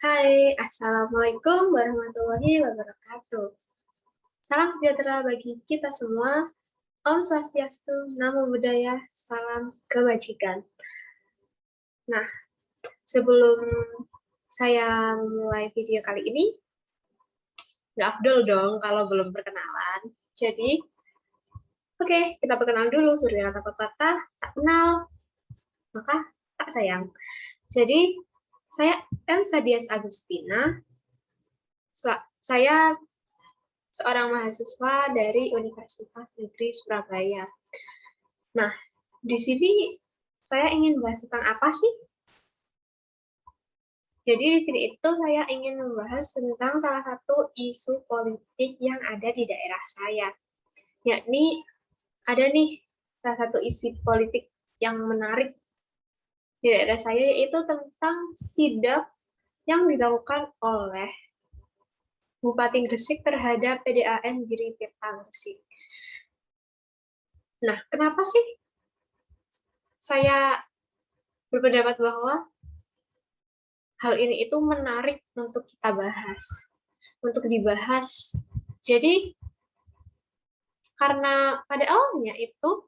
Hai, Assalamualaikum warahmatullahi wabarakatuh. Salam sejahtera bagi kita semua. Om Swastiastu, Namo Buddhaya, salam kebajikan. Nah, sebelum saya mulai video kali ini, nggak afdol dong kalau belum perkenalan. Jadi, oke, kita perkenalan dulu. Surya kata patah, tak kenal, maka tak sayang. Jadi, saya M. Sadias Agustina. Saya seorang mahasiswa dari Universitas Negeri Surabaya. Nah, di sini saya ingin bahas tentang apa sih? Jadi di sini itu saya ingin membahas tentang salah satu isu politik yang ada di daerah saya. Yakni ada nih salah satu isu politik yang menarik di daerah saya, yaitu tentang sidak yang dilakukan oleh Bupati Gresik terhadap PDAM Giri Tirta Gresik. Nah, kenapa sih saya berpendapat bahwa hal ini itu menarik untuk kita bahas, untuk dibahas. Jadi, karena pada awalnya itu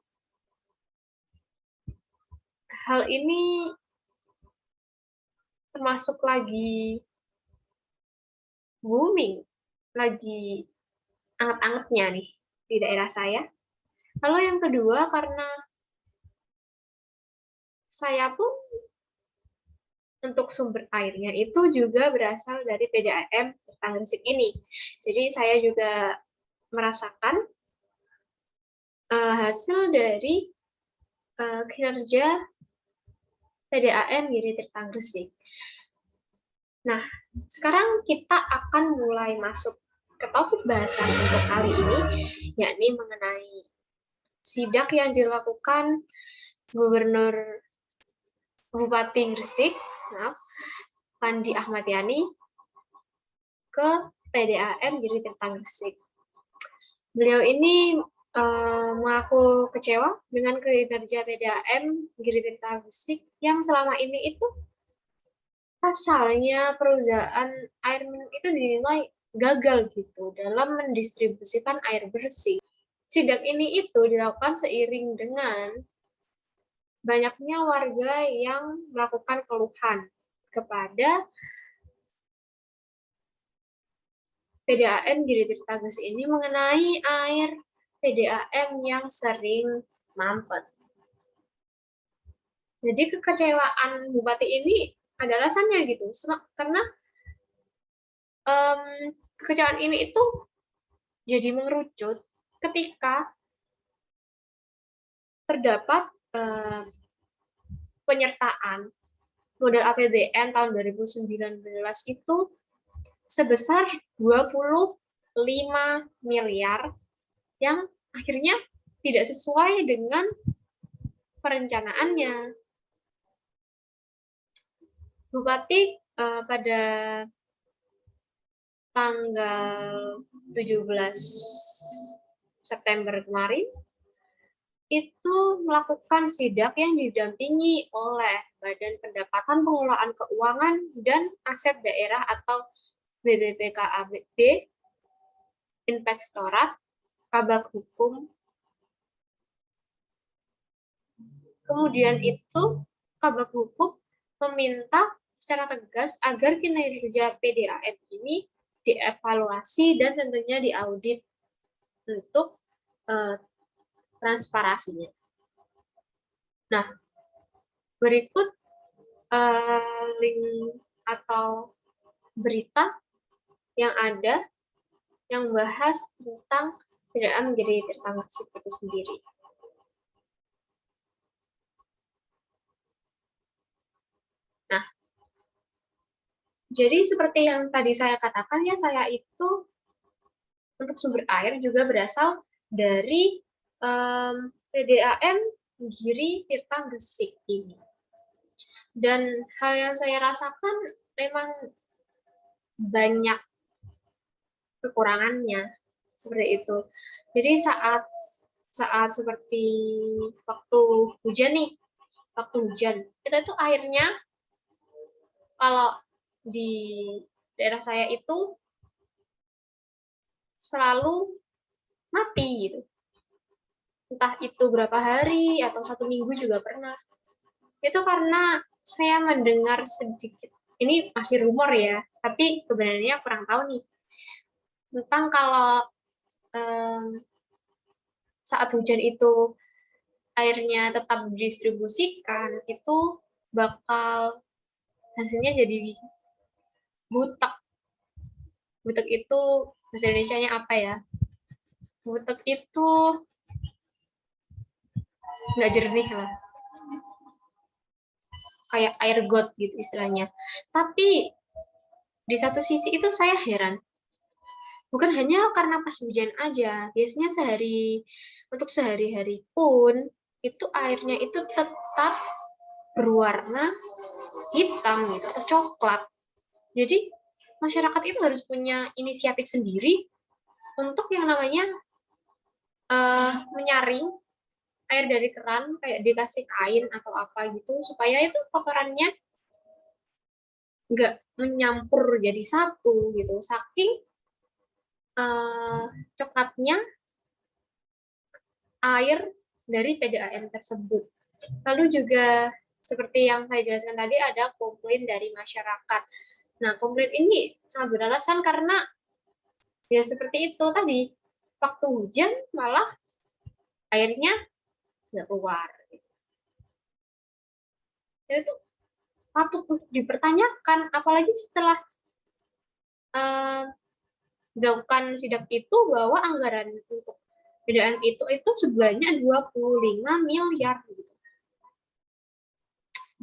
hal ini termasuk lagi booming, lagi anget-angetnya nih di daerah saya. Lalu yang kedua, karena saya pun untuk sumber airnya itu juga berasal dari PDAM Tirta Gresik ini. Jadi saya juga merasakan hasil dari kinerja PDAM Giri Tirta Gresik. Nah, sekarang kita akan mulai masuk ke topik bahasan untuk kali ini, yakni mengenai sidak yang dilakukan Gubernur Bupati Gresik, Pandi Ahmad Yani, ke PDAM Giri Tirta Gresik. Beliau ini mengaku kecewa dengan kinerja PDAM Giri Tirta Gresik yang selama ini itu pasalnya perusahaan air minum itu dinilai gagal gitu dalam mendistribusikan air bersih. Sidak ini itu dilakukan seiring dengan banyaknya warga yang melakukan keluhan kepada PDAM Giri Tirta Gresik ini mengenai air PDAM yang sering mampet. Jadi kekecewaan Bupati ini ada alasannya gitu, karena kekecewaan ini itu jadi mengerucut ketika terdapat penyertaan modal APBN tahun 2019 itu sebesar 25 miliar yang akhirnya tidak sesuai dengan perencanaannya. Bupati pada tanggal 17 September kemarin itu melakukan sidak yang didampingi oleh Badan Pendapatan Pengelolaan Keuangan dan Aset Daerah atau BBPKAD, Inspektorat, Kabag Hukum. Kemudian itu Kabag Hukum meminta secara tegas agar kinerja PDAM ini dievaluasi dan tentunya diaudit untuk transparansinya. Nah, berikut link atau berita yang ada yang membahas tentang PDAM Giri Tirta Gresik itu sendiri. Nah, jadi seperti yang tadi saya katakan ya, saya itu untuk sumber air juga berasal dari PDAM Giri Tirta Gresik ini. Dan hal yang saya rasakan memang banyak kekurangannya seperti itu. Jadi saat seperti waktu hujan nih, waktu hujan itu airnya kalau di daerah saya itu selalu mati gitu. Entah itu berapa hari atau 1 minggu juga pernah. Itu karena saya mendengar sedikit, ini masih rumor ya, tapi kebenarannya kurang tahu nih, tentang kalau saat hujan itu airnya tetap didistribusikan, itu bakal hasilnya jadi butek. Butek itu bahasa Indonesianya apa ya? Butek itu nggak jernih lah, kayak air got gitu istilahnya. Tapi di satu sisi itu saya heran, bukan hanya karena pas hujan aja, biasanya untuk sehari-hari pun itu airnya itu tetap berwarna hitam gitu atau coklat. Jadi masyarakat itu harus punya inisiatif sendiri untuk yang namanya menyaring air dari keran, kayak dikasih kain atau apa gitu, supaya itu kotorannya nggak menyampur jadi satu gitu. Saking coklatnya air dari PDAM tersebut. Lalu juga seperti yang saya jelaskan tadi, ada komplain dari masyarakat. Nah, komplain ini sangat beralasan karena ya seperti itu tadi, waktu hujan malah airnya nggak keluar. Ya, itu patut untuk dipertanyakan, apalagi setelah dilakukan sidak itu bahwa anggaran untuk PDAM itu sebanyak 25 miliar gitu.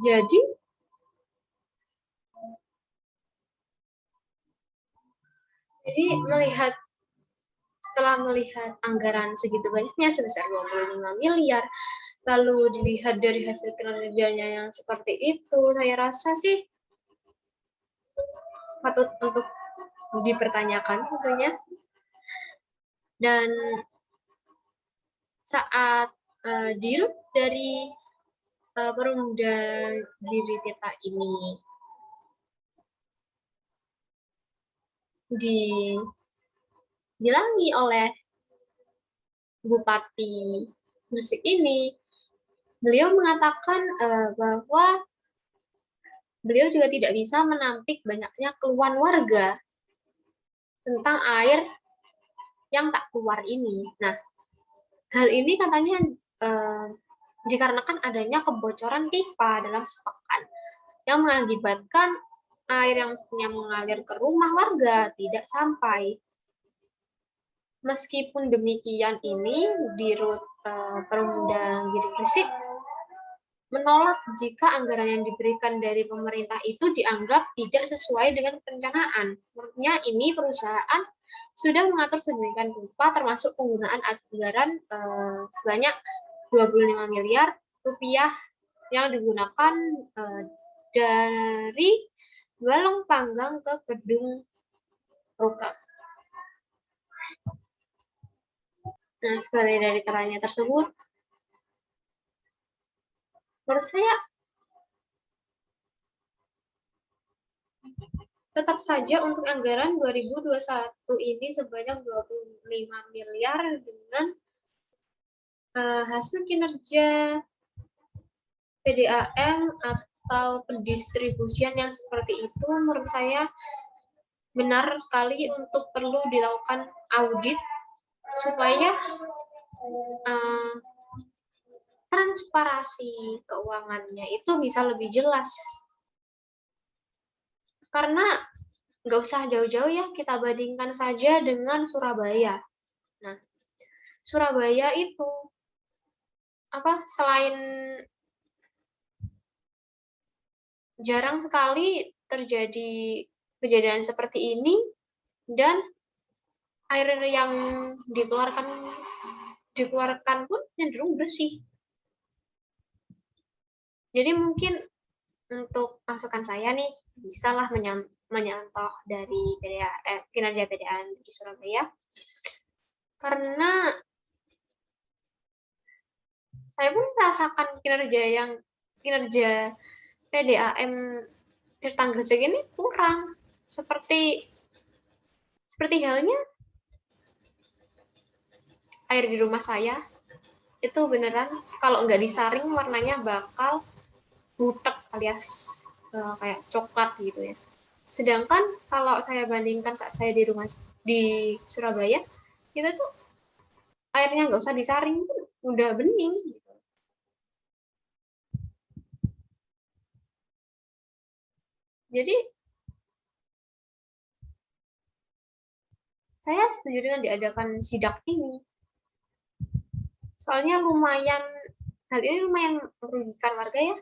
Jadi setelah melihat anggaran segitu banyaknya sebesar 25 miliar, lalu dilihat dari hasil kinerjanya yang seperti itu, saya rasa sih patut untuk dipertanyakan tentunya. Dan saat dirut dari Perumda Giri Tirta ini dibilangi oleh Bupati Gresik ini, beliau mengatakan bahwa beliau juga tidak bisa menampik banyaknya keluhan warga tentang air yang tak keluar ini. Nah, hal ini katanya dikarenakan adanya kebocoran pipa dalam sepekan yang mengakibatkan air yang mestinya mengalir ke rumah warga tidak sampai. Meskipun demikian, ini Dirut Perumda Giri Gresik menolak jika anggaran yang diberikan dari pemerintah itu dianggap tidak sesuai dengan perencanaan. Menurutnya ini perusahaan sudah mengatur sedemikian rupa termasuk penggunaan anggaran sebanyak 25 miliar rupiah yang digunakan dari Balong Panggang ke Gedung Rukam. Nah, seperti dari keterangan tersebut, menurut saya tetap saja untuk anggaran 2021 ini sebanyak 25 miliar dengan hasil kinerja PDAM atau pendistribusian yang seperti itu, menurut saya benar sekali untuk perlu dilakukan audit supaya transparansi keuangannya itu bisa lebih jelas. Karena nggak usah jauh-jauh ya, kita bandingkan saja dengan Surabaya. Nah, Surabaya itu selain jarang sekali terjadi kejadian seperti ini, dan air yang dikeluarkan pun cenderung bersih. Jadi mungkin untuk masukan saya nih, bisalah menyontoh dari kinerja PDAM di Surabaya, karena saya pun merasakan kinerja PDAM Tirtagresik ini kurang. Seperti halnya air di rumah saya, itu beneran kalau nggak disaring warnanya bakal butek alias kayak coklat gitu ya. Sedangkan kalau saya bandingkan saat saya di rumah di Surabaya, itu tuh airnya nggak usah disaring, udah bening. Gitu. Jadi saya setuju dengan diadakan sidak ini. Soalnya hal ini lumayan merugikan warga ya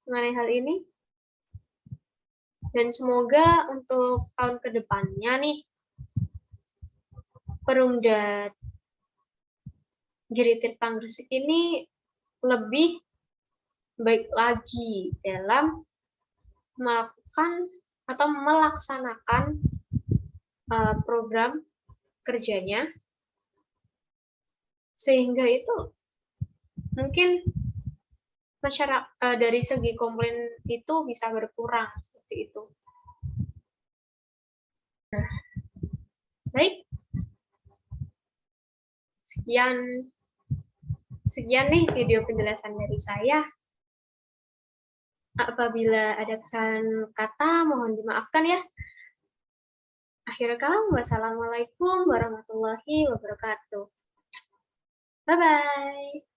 mengenai hal ini. Dan semoga untuk tahun kedepannya nih, Perumda Giri Tirtagresik ini lebih baik lagi dalam melakukan atau melaksanakan program kerjanya, sehingga itu mungkin masyarakat dari segi komplain itu bisa berkurang seperti itu. Nah, baik, sekian nih video penjelasan dari saya. Apabila ada kesalahan kata, mohon dimaafkan ya. Akhir kalam, wassalamualaikum warahmatullahi wabarakatuh. Bye-bye.